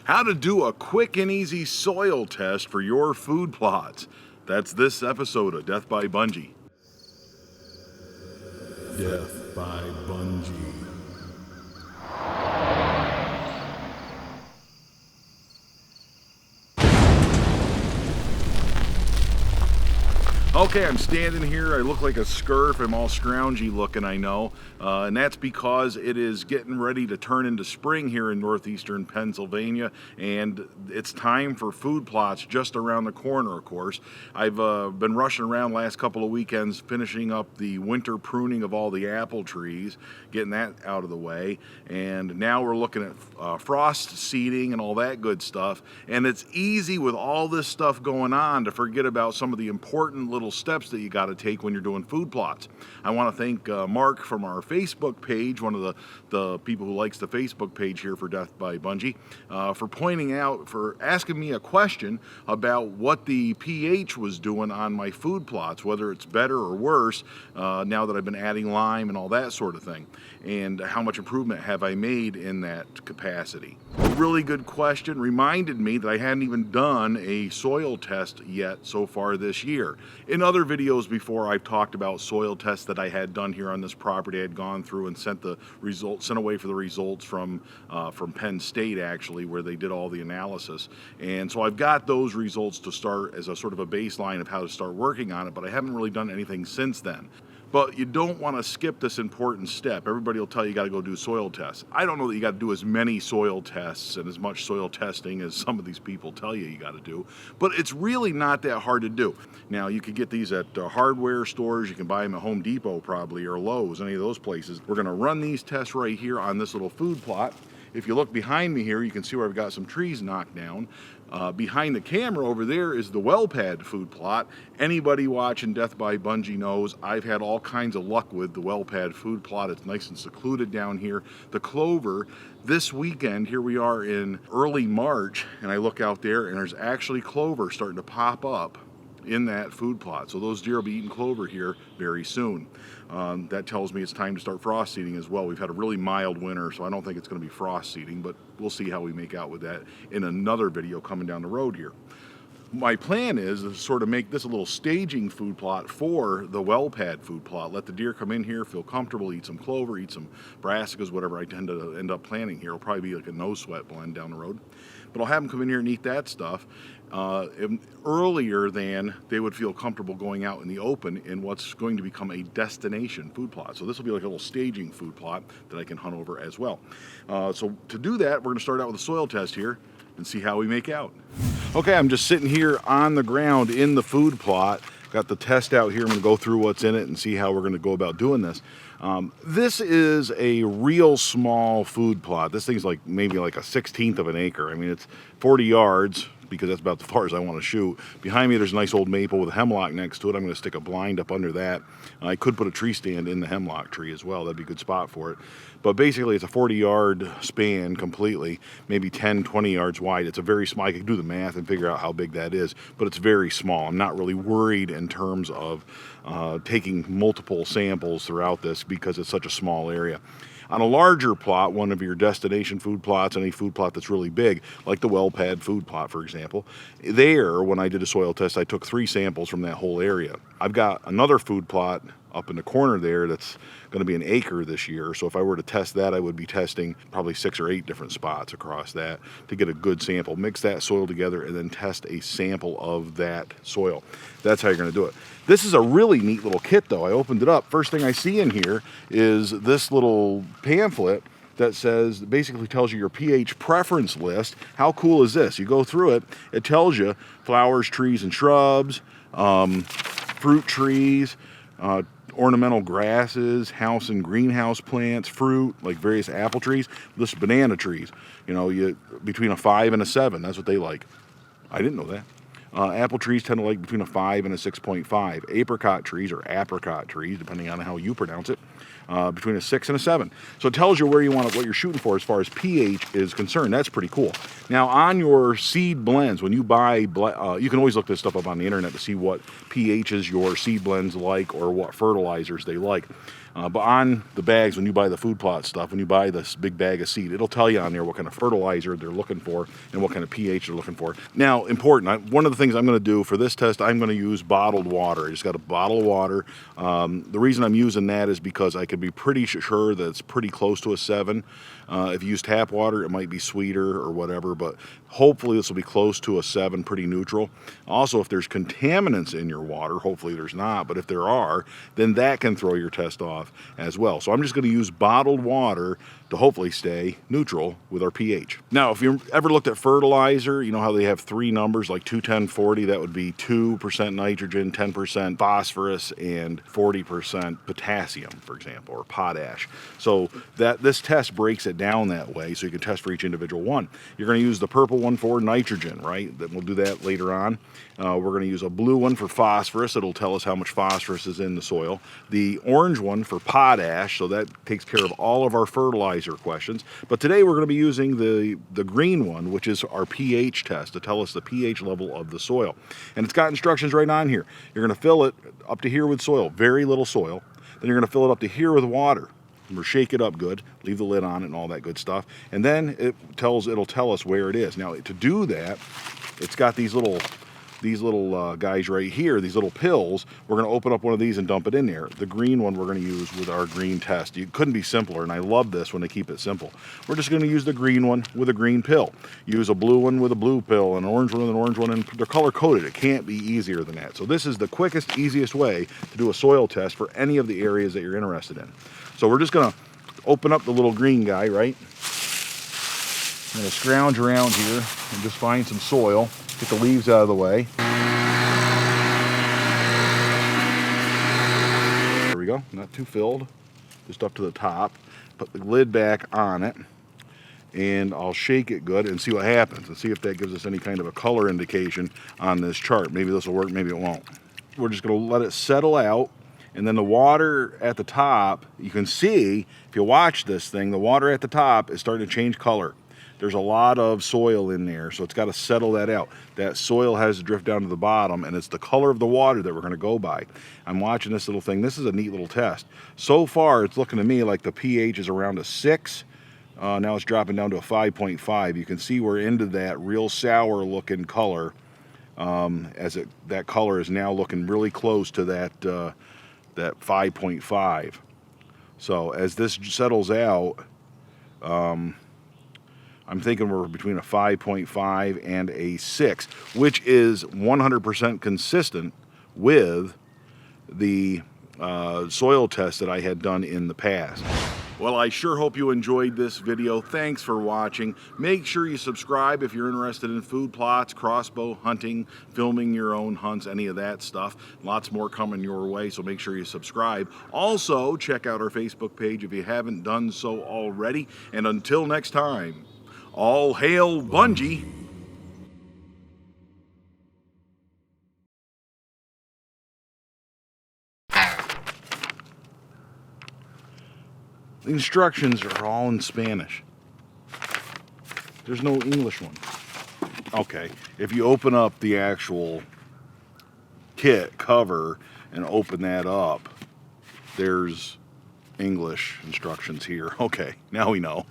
How to do a quick and easy soil test for your food plots. That's this episode of Death by Bunjie. Death by Bunjie. Okay, I'm standing here. I look like a scurf. I'm all scroungy looking, I know. And that's because it is getting ready to turn into spring here in northeastern Pennsylvania. And it's time for food plots just around the corner, of course. I've been rushing around last couple of weekends finishing up the winter pruning of all the apple trees, getting that out of the way. And now we're looking at frost seeding and all that good stuff. And it's easy with all this stuff going on to forget about some of the important little steps that you got to take when you're doing food plots. I want to thank Mark from our Facebook page, one of the people who likes the Facebook page here for Death by Bunjie, for asking me a question about what the pH was doing on my food plots, whether it's better or worse now that I've been adding lime and all that sort of thing, and how much improvement have I made in that capacity. A really good question. Reminded me that I hadn't even done a soil test yet so far this year. In other videos before, I've talked about soil tests that I had done here on this property. I had gone through and sent away for the results from Penn State, actually, where they did all the analysis. And so I've got those results to start as a sort of a baseline of how to start working on it, but I haven't really done anything since then. But you don't want to skip this important step. Everybody will tell you got to go do soil tests. I don't know that you got to do as many soil tests and as much soil testing as some of these people tell you got to do, but it's really not that hard to do. Now, you can get these at hardware stores. You can buy them at Home Depot probably, or Lowe's, any of those places. We're going to run these tests right here on this little food plot. If you look behind me here, you can see where I've got some trees knocked down. Behind the camera over there is the well pad food plot. Anybody watching Death by Bunjie knows I've had all kinds of luck with the well pad food plot. It's nice and secluded down here. The clover, this weekend, here we are in early March, and I look out there and there's actually clover starting to pop up in that food plot. So those deer will be eating clover here very soon. That tells me it's time to start frost seeding as well. We've had a really mild winter, so I don't think it's going to be frost seeding, but we'll see how we make out with that in another video coming down the road here. My plan is to sort of make this a little staging food plot for the well pad food plot. Let the deer come in here, feel comfortable, eat some clover, eat some brassicas, whatever I tend to end up planting here. It'll probably be like a no sweat blend down the road. But I'll have them come in here and eat that stuff earlier than they would feel comfortable going out in the open in what's going to become a destination food plot. So this will be like a little staging food plot that I can hunt over as well. So to do that, we're going to start out with a soil test here and see how we make out. Okay, I'm just sitting here on the ground in the food plot. Got the test out here. I'm going to go through what's in it and see how we're going to go about doing this. This is a real small food plot. This thing's like maybe like a 1/16 of an acre. I mean, it's 40 yards because that's about as far as I want to shoot. Behind me, there's a nice old maple with a hemlock next to it. I'm going to stick a blind up under that. I could put a tree stand in the hemlock tree as well. That'd be a good spot for it. But basically, it's a 40-yard span completely, maybe 10, 20 yards wide. It's a very small. I could do the math and figure out how big that is, but it's very small. I'm not really worried in terms of taking multiple samples throughout this because it's such a small area. On a larger plot, one of your destination food plots, any food plot that's really big, like the well pad food plot, for example, there, when I did a soil test, I took 3 samples from that whole area. I've got another food plot up in the corner there that's going to be an acre this year. So if I were to test that, I would be testing probably 6 or 8 different spots across that to get a good sample. Mix that soil together and then test a sample of that soil. That's how you're going to do it. This is a really neat little kit, though. I opened it up. First thing I see in here is this little pamphlet that says, basically tells you your pH preference list. How cool is this? You go through it, it tells you flowers, trees, and shrubs, fruit trees, ornamental grasses, house and greenhouse plants, fruit, like various apple trees. This banana trees, you know, between a 5 and a 7, that's what they like. I didn't know that. Apple trees tend to like between a 5 and a 6.5. Apricot trees, or apricot trees, depending on how you pronounce it, between a 6 and a 7. So it tells you where you want it, what you're shooting for as far as pH is concerned. That's pretty cool. Now, on your seed blends, when you buy, you can always look this stuff up on the internet to see what pHs your seed blends like or what fertilizers they like. But on the bags, when you buy the Foodplot stuff, when you buy this big bag of seed, it'll tell you on there what kind of fertilizer they're looking for and what kind of pH they're looking for. Now, important, one of the things I'm going to do for this test, I'm going to use bottled water. I just got a bottle of water. The reason I'm using that is because I can be pretty sure that it's pretty close to a 7. If you use tap water, it might be sweeter or whatever, but hopefully this will be close to a 7, pretty neutral. Also, if there's contaminants in your water, hopefully there's not, but if there are, then that can throw your test off as well. So I'm just going to use bottled water to hopefully stay neutral with our pH. Now, if you ever looked at fertilizer, you know how they have 3 numbers, like 2, 10, 40, that would be 2% nitrogen, 10% phosphorus, and 40% potassium, for example, or potash. So this test breaks it down that way, so you can test for each individual one. You're going to use the purple one for nitrogen, right? We'll do that later on. We're going to use a blue one for phosphorus. It'll tell us how much phosphorus is in the soil. The orange one for potash, so that takes care of all of our fertilizer questions. But today we're going to be using the green one, which is our pH test to tell us the pH level of the soil. And it's got instructions right on here. You're going to fill it up to here with soil, very little soil. Then you're going to fill it up to here with water. We'll shake it up good, leave the lid on it and all that good stuff. And then it'll tell us where it is. Now, to do that, it's got these little guys right here, these little pills. We're going to open up one of these and dump it in there. The green one we're going to use with our green test. It couldn't be simpler, and I love this when they keep it simple. We're just going to use the green one with a green pill. Use a blue one with a blue pill, an orange one with an orange one, and they're color-coded. It can't be easier than that. So this is the quickest, easiest way to do a soil test for any of the areas that you're interested in. So we're just going to open up the little green guy, right? I'm going to scrounge around here and just find some soil. Get the leaves out of the way. There we go, not too filled, just up to the top. Put the lid back on it, and I'll shake it good and see what happens, and see if that gives us any kind of a color indication on this chart. Maybe this will work, maybe it won't. We're just going to let it settle out, and then the water at the top, you can see, if you watch this thing, the water at the top is starting to change color. There's a lot of soil in there, so it's got to settle that out. That soil has to drift down to the bottom, and it's the color of the water that we're going to go by. I'm watching this little thing. This is a neat little test. So far, it's looking to me like the pH is around a 6. Now it's dropping down to a 5.5. You can see we're into that real sour-looking color, that color is now looking really close to that 5.5. So as this settles out, I'm thinking we're between a 5.5 and a 6, which is 100% consistent with the soil test that I had done in the past. Well, I sure hope you enjoyed this video. Thanks for watching. Make sure you subscribe if you're interested in food plots, crossbow hunting, filming your own hunts, any of that stuff. Lots more coming your way, so make sure you subscribe. Also, check out our Facebook page if you haven't done so already. And until next time, all hail Bunjie! The instructions are all in Spanish. There's no English one. Okay, if you open up the actual kit cover and open that up, there's English instructions here. Okay, now we know.